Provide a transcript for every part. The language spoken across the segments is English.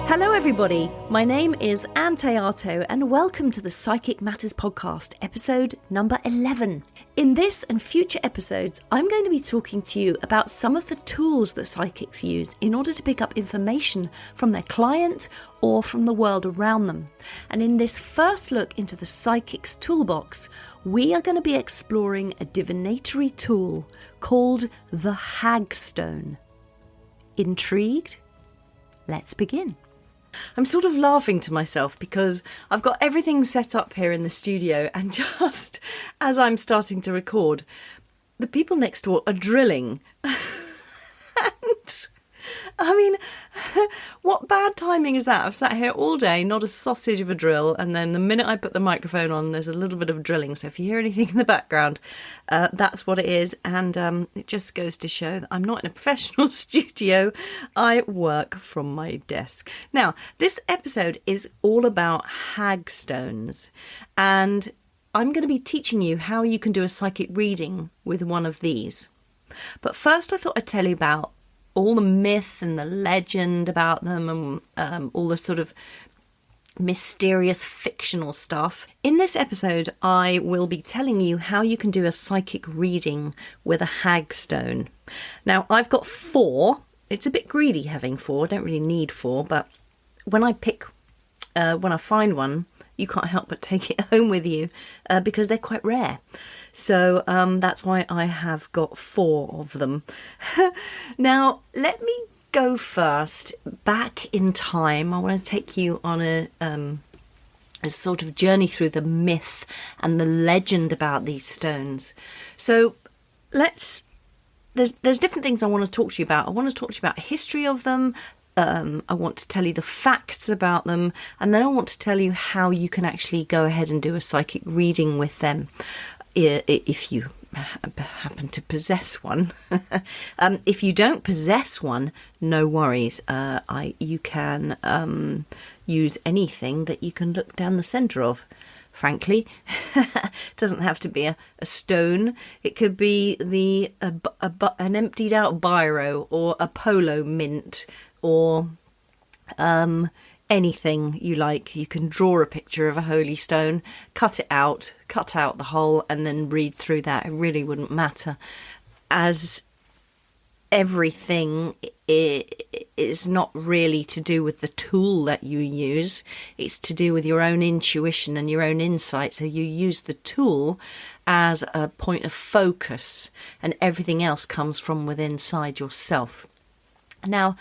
Hello everybody, my name is Ann Théato and welcome to the Psychic Matters podcast, episode number 11. In this and future episodes, I'm going to be talking to you about some of the tools that psychics use in order to pick up information from their client or from the world around them. And in this first look into the psychic's toolbox, we are going to be exploring a divinatory tool called the Hag Stone. Intrigued? Let's begin. I'm sort of laughing to myself because I've got everything set up here in the studio, and just as I'm starting to record, the people next door are drilling. And I mean, what bad timing is that? I've sat here all day, not a sausage of a drill, and then the minute I put the microphone on, there's a little bit of drilling. So if you hear anything in the background, that's what it is. And it just goes to show that I'm not in a professional studio. I work from my desk. Now, this episode is all about hag stones, and I'm going to be teaching you how you can do a psychic reading with one of these. But first, I thought I'd tell you about all the myth and the legend about them, and all the sort of mysterious fictional stuff. In this episode, I will be telling you how you can do a psychic reading with a hag stone. Now, I've got 4. It's a bit greedy having 4. I don't really need 4, but when I find one, you can't help but take it home with you because they're quite rare. So that's why I have got 4 of them. Now, let me go first back in time. I want to take you on a sort of journey through the myth and the legend about these stones. So there's different things I want to talk to you about. I want to talk to you about the history of them. I want to tell you the facts about them, and then I want to tell you how you can actually go ahead and do a psychic reading with them if you happen to possess one. If you don't possess one, no worries. You can use anything that you can look down the centre of. Frankly, it doesn't have to be a stone. It could be an emptied out biro or a polo mint, or anything you like. You can draw a picture of a holy stone, cut out the hole, and then read through that. It really wouldn't matter, as everything is not really to do with the tool that you use. It's to do with your own intuition and your own insight. So you use the tool as a point of focus, and everything else comes from within inside yourself. Now,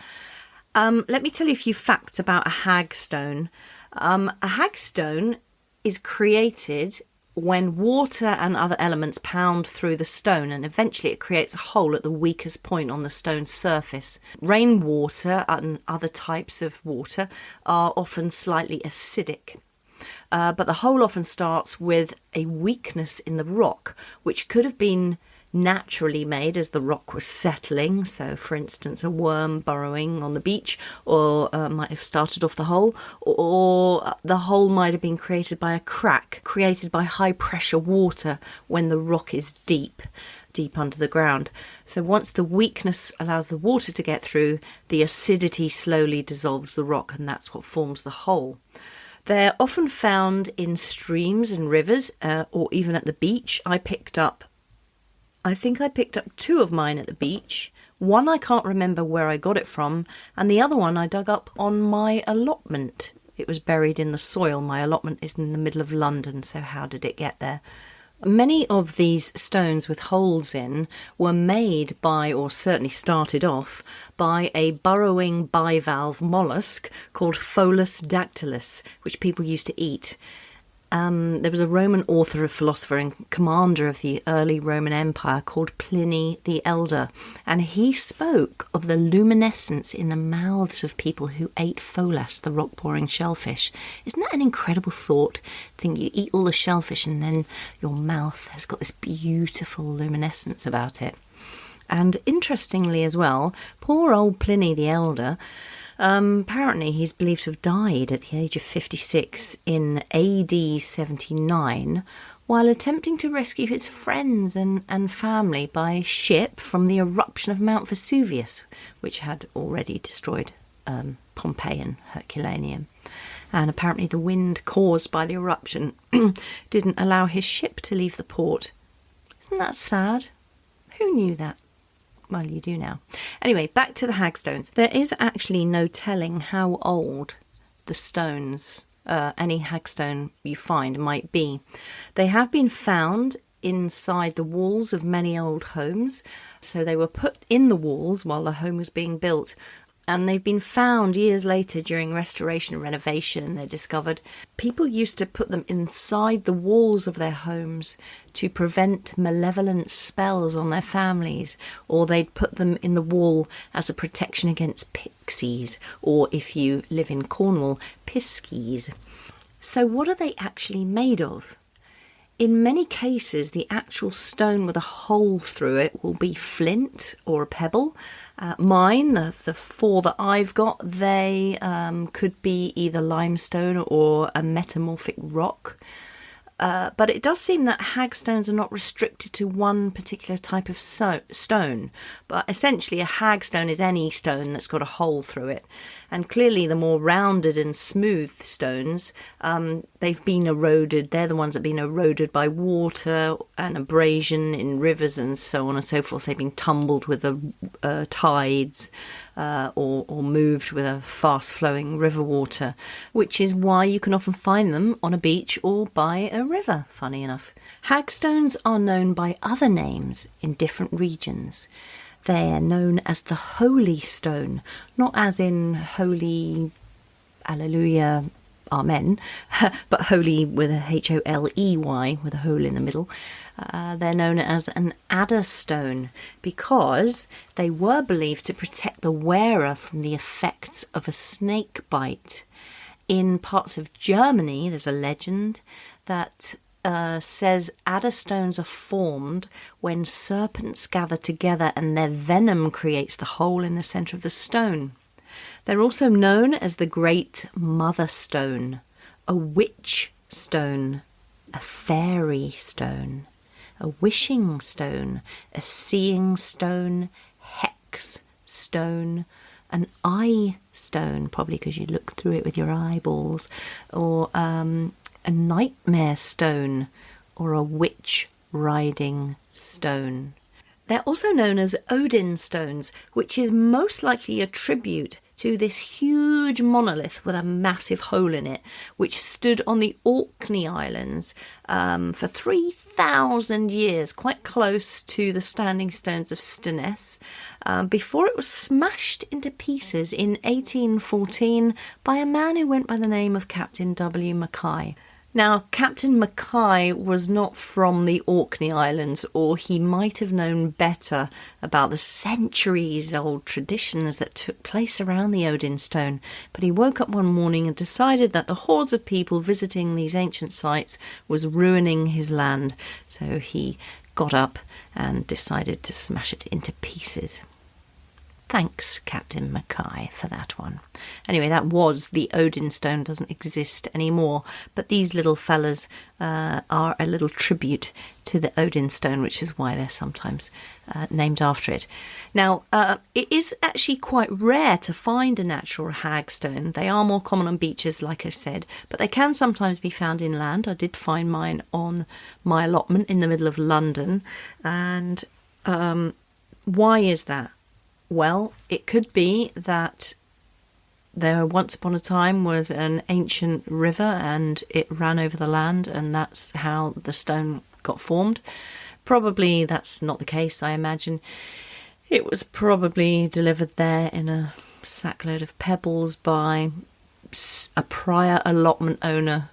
let me tell you a few facts about a hag stone. A hag stone is created when water and other elements pound through the stone, and eventually it creates a hole at the weakest point on the stone's surface. Rainwater and other types of water are often slightly acidic. But the hole often starts with a weakness in the rock, which could have been naturally made as the rock was settling. So, for instance, a worm burrowing on the beach, or might have started off the hole, or the hole might have been created by a crack created by high pressure water when the rock is deep under the ground. So once the weakness allows the water to get through, the acidity slowly dissolves the rock, and that's what forms the hole. They're often found in streams and rivers, or even at the beach. I think I picked up 2 of mine at the beach. One I can't remember where I got it from, and the other one I dug up on my allotment. It was buried in the soil. My allotment is in the middle of London, so how did it get there? Many of these stones with holes in were made by, or certainly started off, by a burrowing bivalve mollusk called Pholus dactylus, which people used to eat. There was a Roman author, a philosopher and commander of the early Roman Empire called Pliny the Elder, and he spoke of the luminescence in the mouths of people who ate pholas, the rock-boring shellfish. Isn't that an incredible thought? Think you eat all the shellfish and then your mouth has got this beautiful luminescence about it. And interestingly as well, poor old Pliny the Elder, apparently he's believed to have died at the age of 56 in AD 79 while attempting to rescue his friends and family by ship from the eruption of Mount Vesuvius, which had already destroyed Pompeii and Herculaneum. And apparently the wind caused by the eruption didn't allow his ship to leave the port. Isn't that sad? Who knew that? Well, you do now. Anyway, back to the Hag Stones. There is actually no telling how old the stones, any Hag Stone you find, might be. They have been found inside the walls of many old homes. So they were put in the walls while the home was being built. And they've been found years later during restoration and renovation. They're discovered. People used to put them inside the walls of their homes to prevent malevolent spells on their families, or they'd put them in the wall as a protection against pixies, or if you live in Cornwall, piskies. So what are they actually made of? In many cases, the actual stone with a hole through it will be flint or a pebble. Mine, the four that I've got, they could be either limestone or a metamorphic rock. But it does seem that hag stones are not restricted to one particular type of stone. But essentially a hag stone is any stone that's got a hole through it. And clearly the more rounded and smooth stones, they've been eroded. They're the ones that have been eroded by water and abrasion in rivers and so on and so forth. They've been tumbled with the tides or moved with a fast-flowing river water, which is why you can often find them on a beach or by a river, funny enough. Hag stones are known by other names in different regions. They are known as the holy stone, not as in holy, alleluia, amen, but holy with a Holey, with a hole in the middle. They're known as an adder stone because they were believed to protect the wearer from the effects of a snake bite. In parts of Germany, there's a legend that says adder stones are formed when serpents gather together and their venom creates the hole in the centre of the stone. They're also known as the Great Mother Stone, a witch stone, a fairy stone, a wishing stone, a seeing stone, hex stone, an eye stone, probably because you look through it with your eyeballs, or a nightmare stone, or a witch riding stone. They're also known as Odin stones, which is most likely a tribute to this huge monolith with a massive hole in it, which stood on the Orkney Islands for 3,000 years, quite close to the standing stones of Stoness, before it was smashed into pieces in 1814 by a man who went by the name of Captain W. Mackay. Now, Captain Mackay was not from the Orkney Islands, or he might have known better about the centuries-old traditions that took place around the Odin stone. But he woke up one morning and decided that the hordes of people visiting these ancient sites was ruining his land. So he got up and decided to smash it into pieces. Thanks, Captain Mackay, for that one. Anyway, that was the Odin stone, doesn't exist anymore. But these little fellas are a little tribute to the Odin stone, which is why they're sometimes named after it. Now, it is actually quite rare to find a natural hag stone. They are more common on beaches, like I said, but they can sometimes be found inland. I did find mine on my allotment in the middle of London. And why is that? Well, it could be that there once upon a time was an ancient river and it ran over the land, and that's how the stone got formed. Probably that's not the case, I imagine. It was probably delivered there in a sackload of pebbles by a prior allotment owner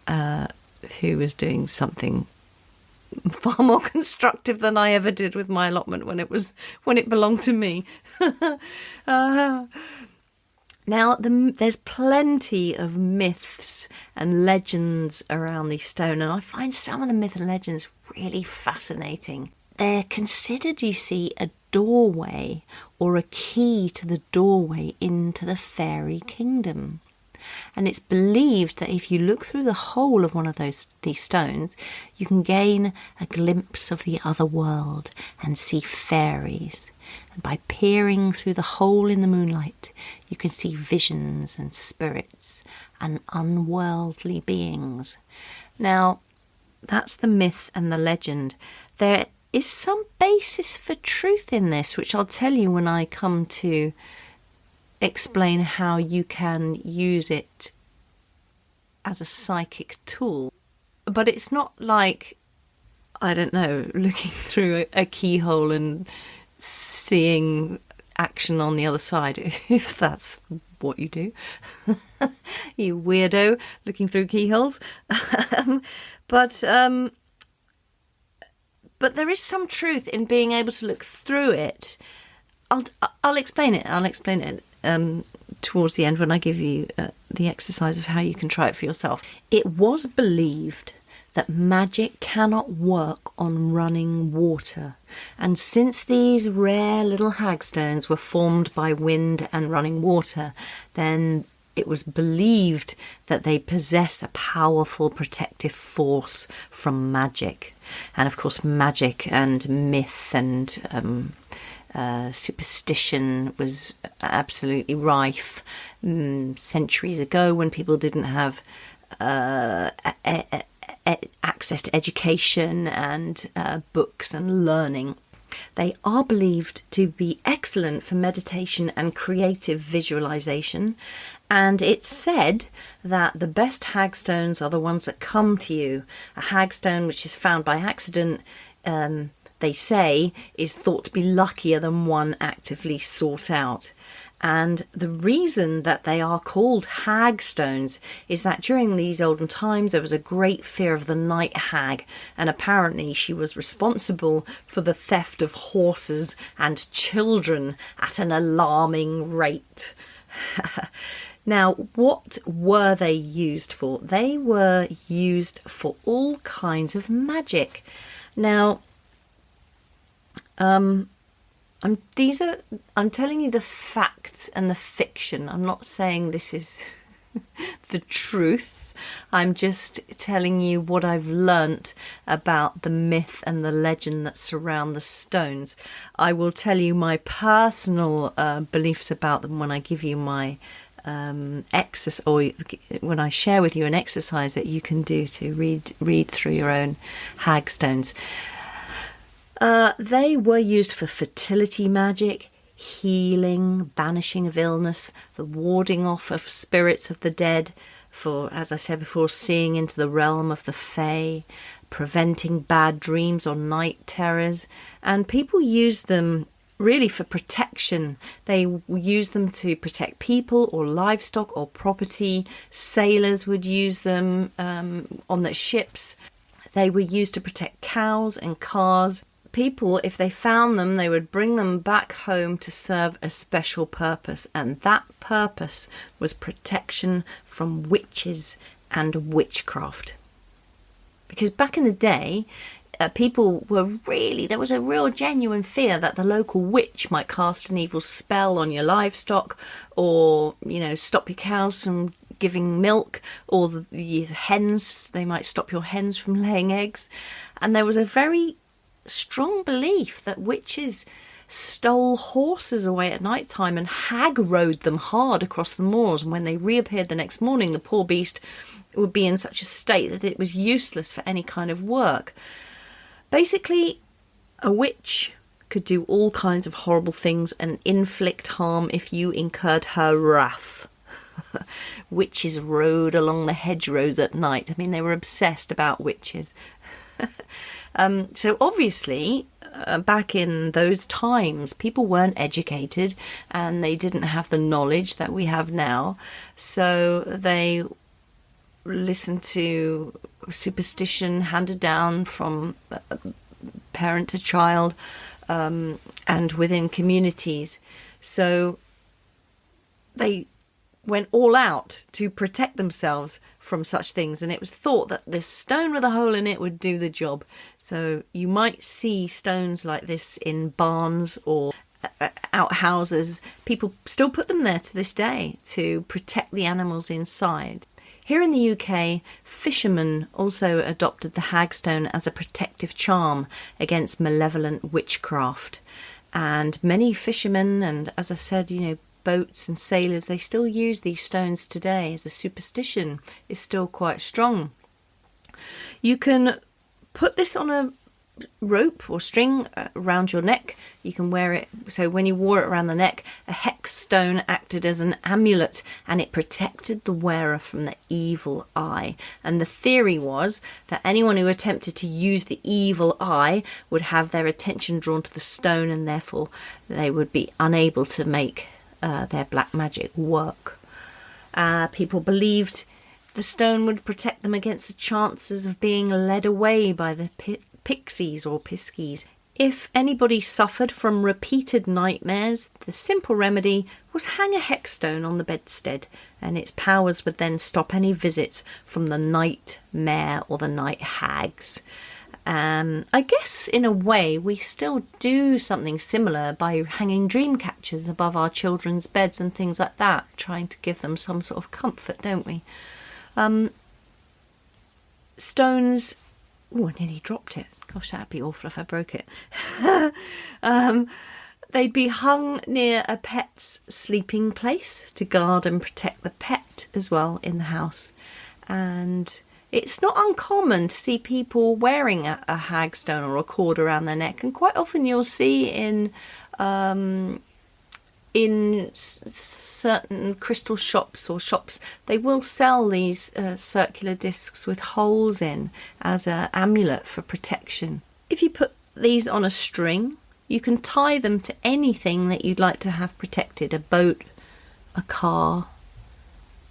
who was doing something far more constructive than I ever did with my allotment when it belonged to me. Now, there's plenty of myths and legends around the stone, and I find some of the myth and legends really fascinating. They're considered, you see, a doorway or a key to the doorway into the fairy kingdom. And it's believed that if you look through the hole of one of these stones, you can gain a glimpse of the other world and see fairies. and by peering through the hole in the moonlight, you can see visions and spirits and unworldly beings. Now, that's the myth and the legend. There is some basis for truth in this, which I'll tell you when I come to explain how you can use it as a psychic tool. But it's not like, I don't know, looking through a keyhole and seeing action on the other side, if that's what you do. You weirdo, looking through keyholes. But there is some truth in being able to look through it. I'll explain it. I'll explain it towards the end when I give you the exercise of how you can try it for yourself. It was believed that magic cannot work on running water. And since these rare little hagstones were formed by wind and running water, then it was believed that they possess a powerful protective force from magic. And of course, magic and myth and superstition was absolutely rife centuries ago when people didn't have access to education and books and learning. They are believed to be excellent for meditation and creative visualization, and it's said that the best hagstones are the ones that come to you. A hagstone which is found by accident, they say, is thought to be luckier than one actively sought out. And the reason that they are called hag stones is that during these olden times there was a great fear of the night hag, and apparently she was responsible for the theft of horses and children at an alarming rate. Now, what were they used for? They were used for all kinds of magic. Now, I'm telling you the facts and the fiction. I'm not saying this is the truth. I'm just telling you what I've learnt about the myth and the legend that surround the stones. I will tell you my personal beliefs about them when I give you my exercise, or when I share with you an exercise that you can do to read through your own hag stones. They were used for fertility magic, healing, banishing of illness, the warding off of spirits of the dead, for, as I said before, seeing into the realm of the fae, preventing bad dreams or night terrors. And people used them really for protection. They used them to protect people or livestock or property. Sailors would use them on their ships. They were used to protect cows and cars. People, if they found them, they would bring them back home to serve a special purpose, and that purpose was protection from witches and witchcraft. Because back in the day, people were there was a real genuine fear that the local witch might cast an evil spell on your livestock, or, stop your cows from giving milk, or the hens, they might stop your hens from laying eggs. And there was a very strong belief that witches stole horses away at night time and hag rode them hard across the moors, and when they reappeared the next morning, the poor beast would be in such a state that it was useless for any kind of work. Basically, a witch could do all kinds of horrible things and inflict harm if you incurred her wrath. Witches rode along the hedgerows at night. I mean, they were obsessed about witches. So obviously, back in those times, people weren't educated and they didn't have the knowledge that we have now. So they listened to superstition handed down from parent to child, and within communities. So they went all out to protect themselves from such things, and it was thought that this stone with a hole in it would do the job. So you might see stones like this in barns or outhouses. People still put them there to this day to protect the animals inside. Here in the UK, fishermen also adopted the hagstone as a protective charm against malevolent witchcraft. And many fishermen and, as I said, boats and sailors, they still use these stones today as a superstition is still quite strong. You can put this on a rope or string around your neck. You can wear it, so when you wore it around the neck, a hex stone acted as an amulet and it protected the wearer from the evil eye. And the theory was that anyone who attempted to use the evil eye would have their attention drawn to the stone, and therefore they would be unable to make their black magic work. People believed the stone would protect them against the chances of being led away by the pixies or piskies. If anybody suffered from repeated nightmares, the simple remedy was hang a hex stone on the bedstead, and its powers would then stop any visits from the nightmare or the night hags. I guess in a way we still do something similar by hanging dream catchers above our children's beds and things like that, trying to give them some sort of comfort, don't we? Stones... Oh, I nearly dropped it. Gosh, that'd be awful if I broke it. They'd be hung near a pet's sleeping place to guard and protect the pet as well in the house. And it's not uncommon to see people wearing a hag stone or a cord around their neck. And quite often you'll see in certain crystal shops or shops, they will sell these circular discs with holes in as an amulet for protection. If you put these on a string, you can tie them to anything that you'd like to have protected: a boat, a car,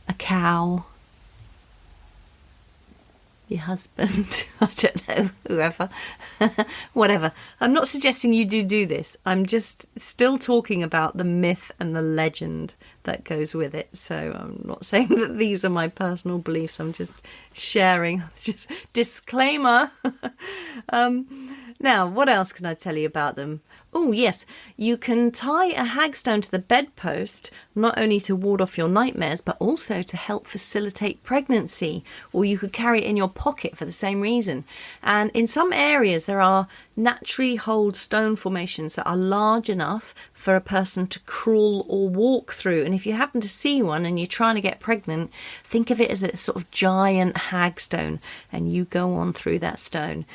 a cow, your husband, I don't know, whoever, whatever. I'm not suggesting you do this. I'm just still talking about the myth and the legend that goes with it. So I'm not saying that these are my personal beliefs. I'm just sharing, just disclaimer. Now, what else can I tell you about them? Oh, yes, you can tie a hag stone to the bedpost, not only to ward off your nightmares, but also to help facilitate pregnancy. Or you could carry it in your pocket for the same reason. And in some areas, there are naturally hold stone formations that are large enough for a person to crawl or walk through. And if you happen to see one and you're trying to get pregnant, think of it as a sort of giant hag stone, and you go on through that stone.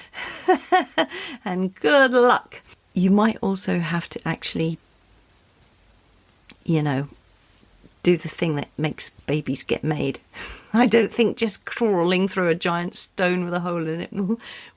And good luck. You might also have to actually, do the thing that makes babies get made. I don't think just crawling through a giant stone with a hole in it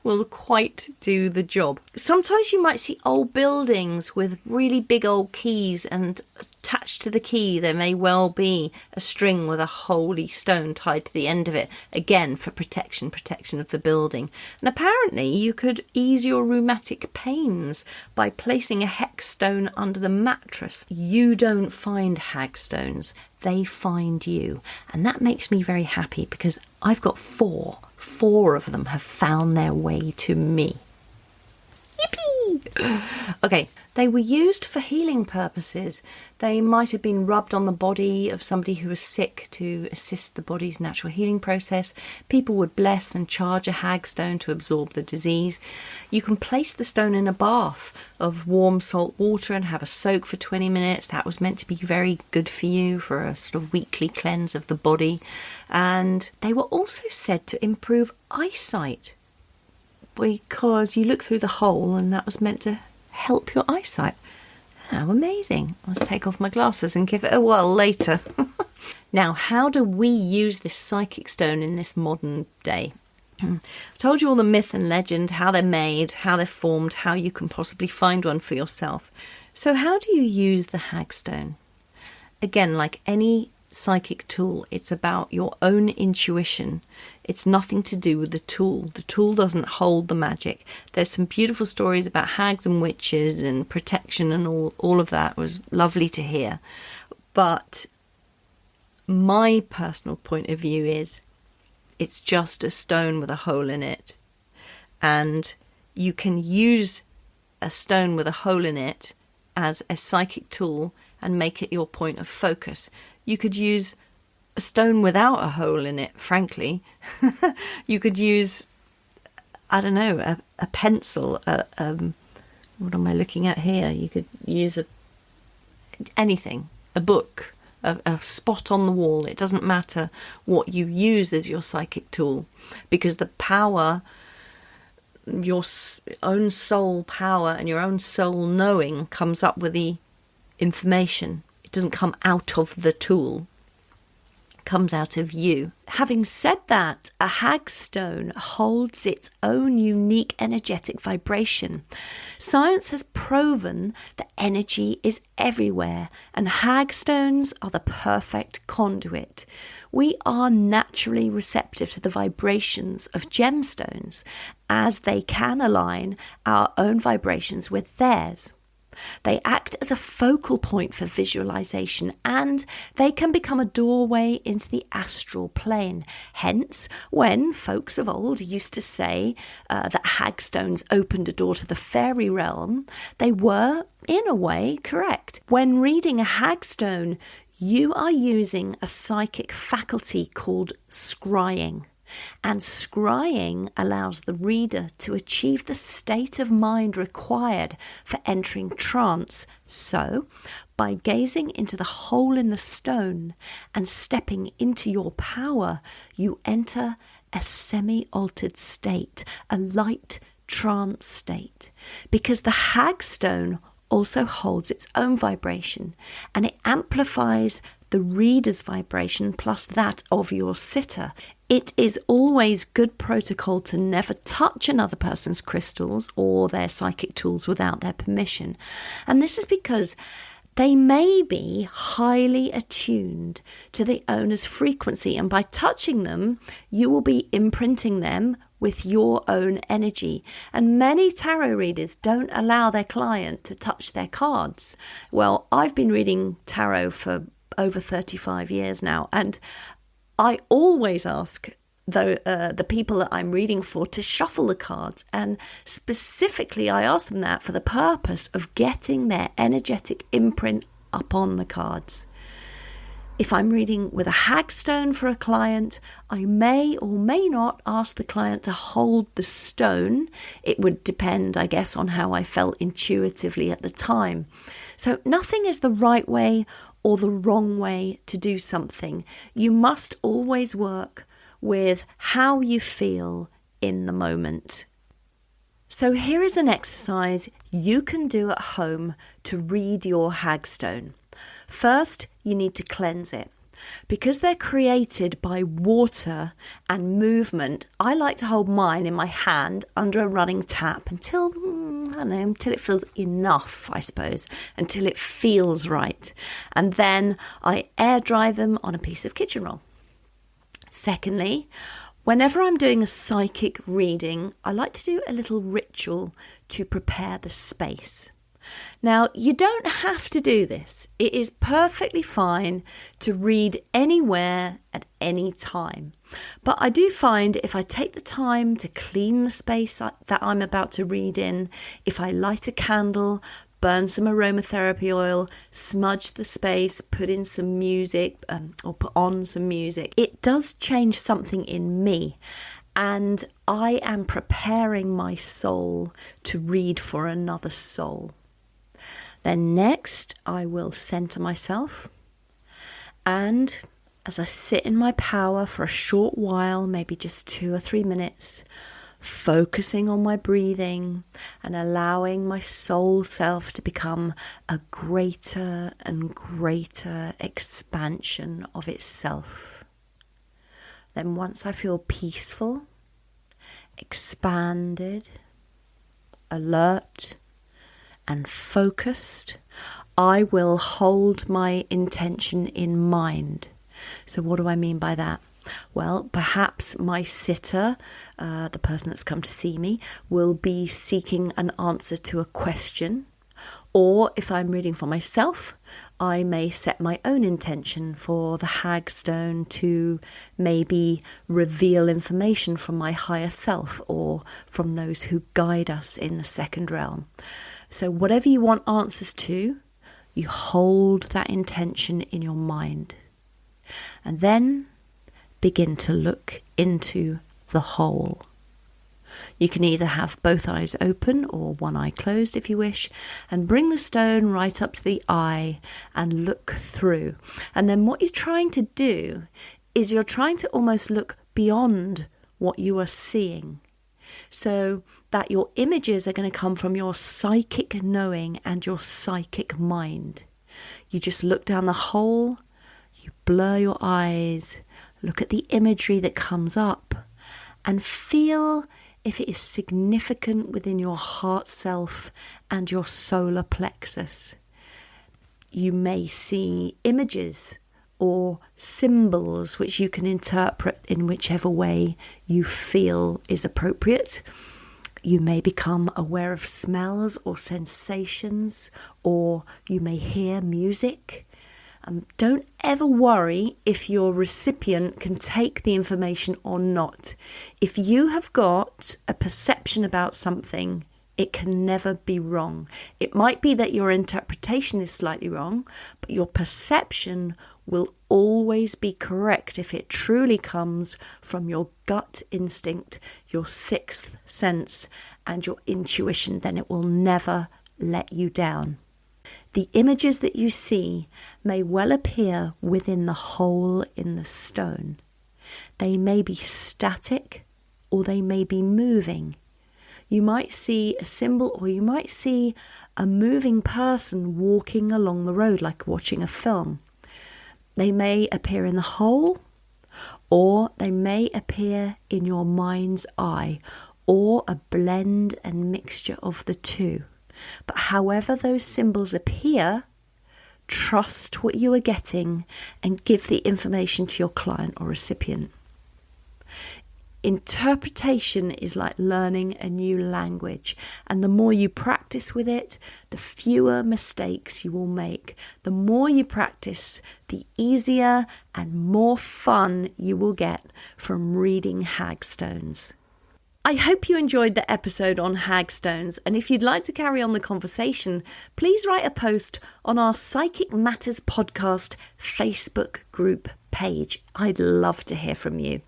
will quite do the job. Sometimes you might see old buildings with really big old keys, and attached to the key there may well be a string with a holy stone tied to the end of it, again for protection of the building. And apparently you could ease your rheumatic pains by placing a hex stone under the mattress. You don't find hag stones, they find you. And that makes me very happy because I've got four. Four of them have found their way to me. Yippee! Okay, they were used for healing purposes. They might have been rubbed on the body of somebody who was sick to assist the body's natural healing process. People would bless and charge a hag stone to absorb the disease. You can place the stone in a bath of warm salt water and have a soak for 20 minutes. That was meant to be very good for you for a sort of weekly cleanse of the body. And they were also said to improve eyesight, because you look through the hole and that was meant to help your eyesight. How amazing. Let's take off my glasses and give it a whirl later. Now, how do we use this psychic stone in this modern day? I told you all the myth and legend, how they're made, how they're formed, how you can possibly find one for yourself. So how do you use the hag stone? Again, like any psychic tool, it's about your own intuition. It's nothing to do with the tool. The tool doesn't hold the magic. There's some beautiful stories about hags and witches and protection and all of that. It was lovely to hear. But my personal point of view is it's just a stone with a hole in it. And you can use a stone with a hole in it as a psychic tool and make it your point of focus. You could use a stone without a hole in it, frankly. You could use, I don't know, a pencil, What am I looking at here? You could use anything, a book, a spot on the wall. It doesn't matter what you use as your psychic tool, because the power, your own soul power and your own soul knowing comes up with the information. It doesn't come out of the tool. Comes out of you. Having said that, a Hag Stone holds its own unique energetic vibration. Science has proven that energy is everywhere, and Hag Stones are the perfect conduit. We are naturally receptive to the vibrations of gemstones, as they can align our own vibrations with theirs. They act as a focal point for visualization, and they can become a doorway into the astral plane. Hence, when folks of old used to say that hagstones opened a door to the fairy realm, they were, in a way, correct. When reading a hagstone, you are using a psychic faculty called scrying. And scrying allows the reader to achieve the state of mind required for entering trance. So, by gazing into the hole in the stone and stepping into your power, you enter a semi-altered state, a light trance state, because the hagstone also holds its own vibration, and it amplifies the reader's vibration plus that of your sitter. It is always good protocol to never touch another person's crystals or their psychic tools without their permission. And this is because they may be highly attuned to the owner's frequency, and by touching them, you will be imprinting them with your own energy. And many tarot readers don't allow their client to touch their cards. Well, I've been reading tarot for over 35 years now, and I always ask the people that I'm reading for to shuffle the cards, and specifically I ask them that for the purpose of getting their energetic imprint upon the cards. If I'm reading with a hagstone for a client, I may or may not ask the client to hold the stone. It would depend, I guess, on how I felt intuitively at the time. So nothing is the right way or the wrong way to do something. You must always work with how you feel in the moment. So here is an exercise you can do at home to read your hagstone. First, you need to cleanse it. Because they're created by water and movement, I like to hold mine in my hand under a running tap until it feels enough, I suppose, until it feels right. And then I air dry them on a piece of kitchen roll. Secondly, whenever I'm doing a psychic reading, I like to do a little ritual to prepare the space. Now, you don't have to do this. It is perfectly fine to read anywhere at any time. But I do find if I take the time to clean the space that I'm about to read in, if I light a candle, burn some aromatherapy oil, smudge the space, put in some music or put on some music, it does change something in me. And I am preparing my soul to read for another soul. Then next, I will center myself, and as I sit in my power for a short while, maybe just 2 or 3 minutes, focusing on my breathing and allowing my soul self to become a greater and greater expansion of itself. Then once I feel peaceful, expanded, alert, and focused, I will hold my intention in mind. So what do I mean by that? Well, perhaps my sitter, the person that's come to see me, will be seeking an answer to a question. Or if I'm reading for myself, I may set my own intention for the hagstone to maybe reveal information from my higher self or from those who guide us in the second realm. So whatever you want answers to, you hold that intention in your mind. And then begin to look into the whole. You can either have both eyes open or one eye closed if you wish, and bring the stone right up to the eye and look through. And then what you're trying to do is you're trying to almost look beyond what you are seeing, so that your images are going to come from your psychic knowing and your psychic mind. You just look down the hole, you blur your eyes, look at the imagery that comes up, and feel if it is significant within your heart self and your solar plexus. You may see images or symbols which you can interpret in whichever way you feel is appropriate. You may become aware of smells or sensations, or you may hear music. Don't ever worry if your recipient can take the information or not. If you have got a perception about something, it can never be wrong. It might be that your interpretation is slightly wrong, but your perception will always be correct if it truly comes from your gut instinct, your sixth sense, and your intuition. Then it will never let you down. The images that you see may well appear within the hole in the stone. They may be static or they may be moving. You might see a symbol, or you might see a moving person walking along the road, like watching a film. They may appear in the hole, or they may appear in your mind's eye, or a blend and mixture of the two. But however those symbols appear, trust what you are getting and give the information to your client or recipient. Interpretation is like learning a new language, and the more you practice with it, the fewer mistakes you will make. The more you practice, the easier and more fun you will get from reading Hag Stones. I hope you enjoyed the episode on Hag Stones, and if you'd like to carry on the conversation, please write a post on our Psychic Matters podcast Facebook group page. I'd love to hear from you.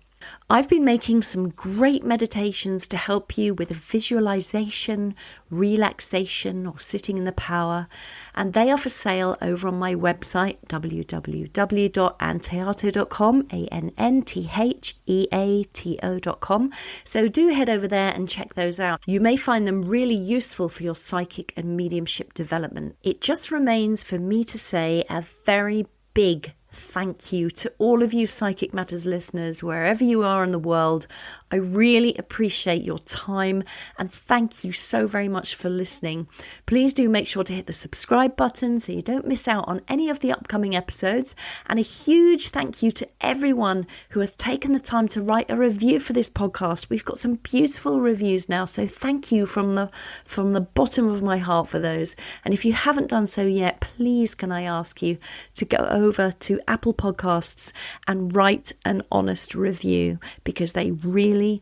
I've been making some great meditations to help you with visualization, relaxation, or sitting in the power, and they are for sale over on my website www.anntheato.com, ANNTHEATO.com. So do head over there and check those out. You may find them really useful for your psychic and mediumship development. It just remains for me to say a very big thank you to all of you Psychic Matters listeners, wherever you are in the world. I really appreciate your time, and thank you so very much for listening. Please do make sure to hit the subscribe button so you don't miss out on any of the upcoming episodes. And a huge thank you to everyone who has taken the time to write a review for this podcast. We've got some beautiful reviews now, so thank you from the bottom of my heart for those. And if you haven't done so yet, please can I ask you to go over to Apple Podcasts and write an honest review, because they really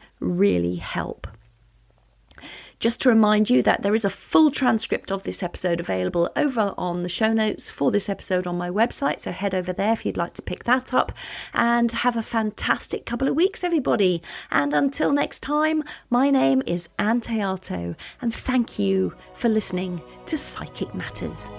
help. Just to remind you that there is a full transcript of this episode available over on the show notes for this episode on my website, so head over there if you'd like to pick that up, and have a fantastic couple of weeks, everybody. And until next time, my name is Ann Théato, and thank you for listening to Psychic Matters.